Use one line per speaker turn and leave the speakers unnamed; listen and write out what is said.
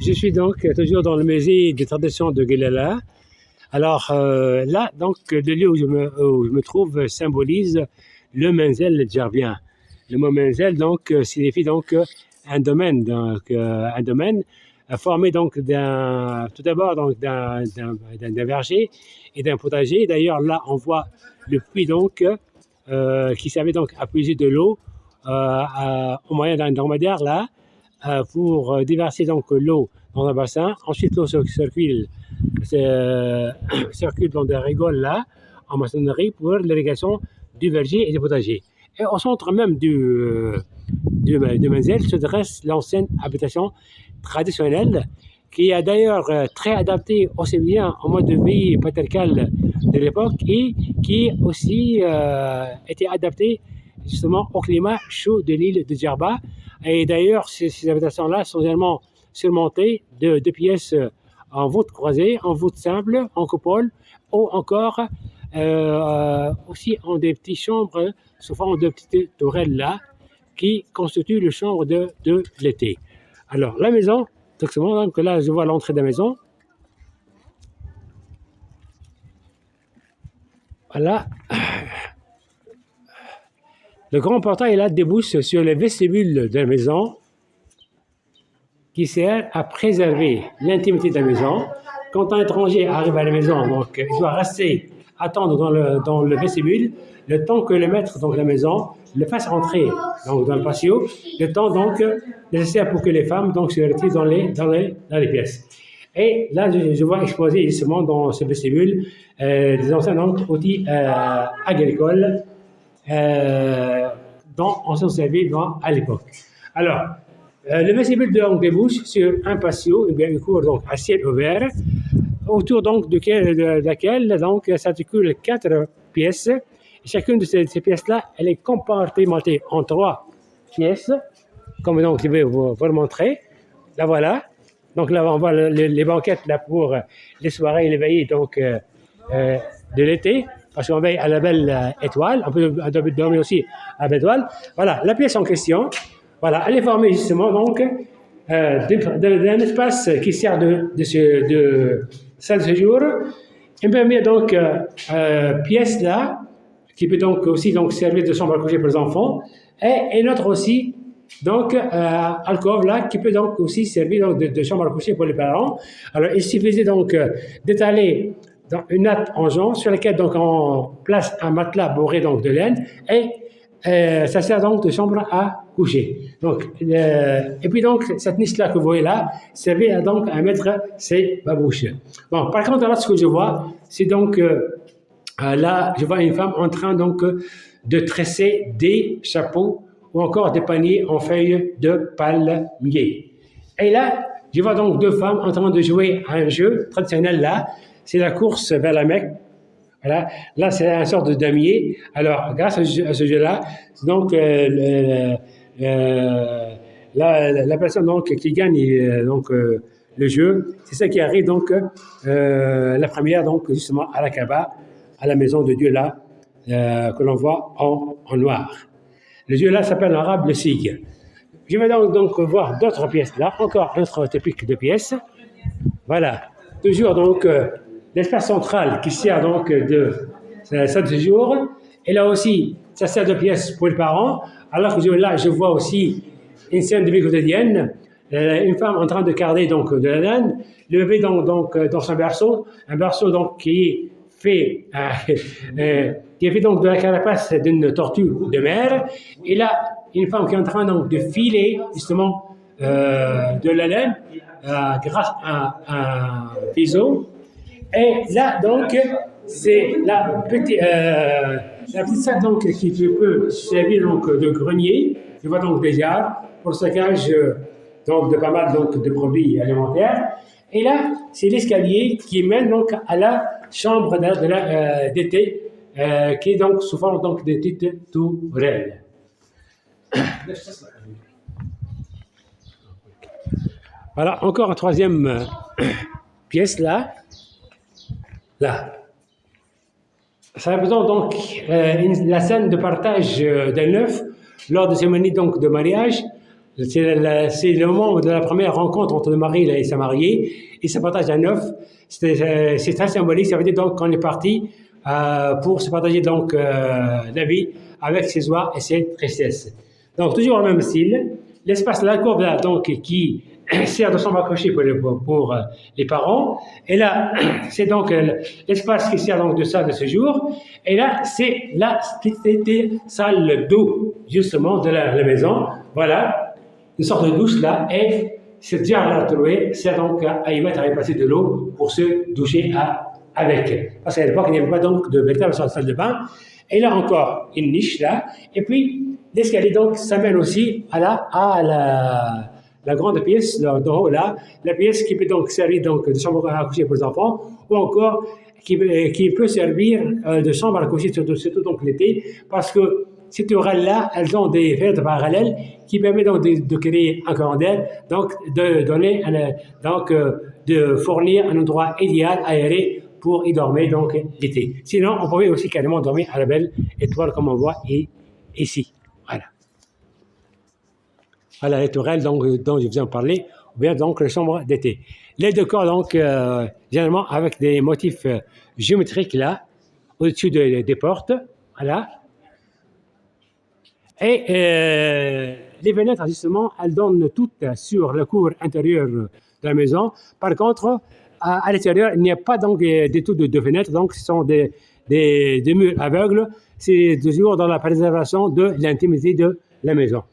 je suis donc toujours dans le musée des traditions de Guelala. Alors là, donc, le lieu où je me trouve symbolise le Menzel djerbien. Le mot Menzel donc signifie donc un domaine, un domaine formé donc tout d'abord donc d'un verger et d'un potager. D'ailleurs là, on voit le puits donc qui servait donc à puiser de l'eau au moyen d'un dromadaire là pour déverser donc l'eau dans un bassin. Ensuite, l'eau circule dans des rigoles là, en maçonnerie pour l'irrigation du verger et du potager. Et au centre même de Menzel se dresse l'ancienne habitation traditionnelle qui est d'ailleurs très adaptée aussi bien au mode de vie patriarcal de l'époque et qui aussi était adaptée justement au climat chaud de l'île de Djerba. Et d'ailleurs, ces habitations-là sont également surmontées de pièces en voûte croisée, en voûte simple, en coupole, ou encore aussi en des petites chambres sous forme de petites tourelles là, qui constituent les chambres de l'été. Alors, la maison, donc là, je vois l'entrée de la maison. Voilà. Le grand portail là débouche sur le vestibule de la maison qui sert à préserver l'intimité de la maison. Quand un étranger arrive à la maison, donc il doit rester, attendre dans le vestibule, le temps que le maître donc, de la maison le fasse entrer donc, dans le patio, le temps donc nécessaire pour que les femmes donc, se retirent dans les pièces. Et là, je vois exposer justement dans ce vestibule des anciens donc, outils agricoles dont on s'en servait à l'époque. Alors, le vestibule débouche sur un patio, une cour donc à ciel ouvert, autour donc de laquelle donc s'articulent 4 pièces. Et chacune de ces pièces-là, elle est compartimentée en 3 pièces, comme donc je vais vous montrer. Là voilà. Donc là on voit les banquettes là pour les soirées et les veillées donc de l'été, parce qu'on veille à la belle étoile. On peut dormir aussi à la belle étoile. Voilà la pièce en question. Voilà, elle est formée justement donc d'un espace qui sert de salle de séjour. Il permet donc pièce là qui peut donc aussi donc servir de chambre à coucher pour les enfants et une autre aussi donc alcôve là qui peut donc aussi servir donc, de chambre à coucher pour les parents. Alors il suffisait donc d'étaler dans une natte en jonc sur laquelle donc on place un matelas bourré donc de laine et ça sert donc de chambre à coucher. Donc, et puis donc, cette niche-là que vous voyez là, servait donc à mettre ses babouches. Bon, par contre, là, ce que je vois, c'est donc, là, je vois une femme en train donc de tresser des chapeaux ou encore des paniers en feuilles de palmier. Et là, je vois donc 2 femmes en train de jouer à un jeu traditionnel là, c'est la course vers la Mecque. Voilà. Là, c'est une sorte de damier. Alors, grâce à ce jeu-là, donc, la personne donc, qui gagne donc, le jeu, c'est ça qui arrive donc la première, donc, justement, à la Kaaba, à la maison de Dieu là, que l'on voit en noir. Le jeu là s'appelle en arabe le sig. Je vais donc voir d'autres pièces là, encore un autre typique de pièces. Voilà. Toujours donc l'espace central qui sert donc de salle de séjour. Et là aussi, ça sert de pièce pour les parents. Alors que là, je vois aussi une scène de vie quotidienne. Une femme en train de garder donc de la laine. Le bébé donc dans son berceau. Un berceau donc qui est fait donc de la carapace d'une tortue de mer. Et là, une femme qui est en train donc de filer justement de la laine grâce à un biseau. Et là, donc, c'est la petite salle donc, qui peut servir donc, de grenier. Je vois donc déjà pour le stockage donc, de pas mal donc, de produits alimentaires. Et là, c'est l'escalier qui mène donc à la chambre d'été, qui est donc sous forme donc, de petites tourelles. Voilà, encore une troisième pièce là. Là. Ça représente donc la scène de partage d'un œuf lors de cérémonies donc de mariage. C'est le moment de la première rencontre entre le mari et sa mariée. Ils se partagent un œuf. C'est très symbolique. Ça veut dire donc qu'on est parti pour se partager donc la vie avec ses joies et ses tristesses. Donc toujours le même style. L'espace de la courbe là, donc qui sert de chambre à coucher pour les parents. Et là, c'est donc l'espace qui sert donc de salle de séjour. Et là, c'est la petite salle d'eau justement de la maison. Voilà, une sorte de douche là. Et cette jarre-là trouvée sert donc à y mettre, à y passer de l'eau pour se doucher avec. Parce qu'à l'époque, il n'y avait pas donc de véritable salle de bain. Et là encore, une niche là. Et puis, l'escalier donc s'amène aussi à la grande pièce d'en haut là, la pièce qui peut donc servir donc de chambre à coucher pour les enfants, ou encore qui peut servir de chambre à coucher surtout donc l'été, parce que ces tourelles-là, elles ont des fenêtres parallèles qui permettent donc de créer un courant d'air, donc de fournir un endroit idéal aéré pour y dormir donc l'été. Sinon, on pouvait aussi carrément dormir à la belle étoile comme on voit ici. Voilà. Voilà les tourelles donc, dont je vous en parlais, ou bien donc les chambres d'été. Les décors donc généralement avec des motifs géométriques là, au-dessus des portes, voilà. Et les fenêtres justement, elles donnent toutes sur la cour intérieure de la maison. Par contre, à l'extérieur, il n'y a pas donc du tout de fenêtres, donc ce sont des murs aveugles. C'est toujours dans la préservation de l'intimité de la maison.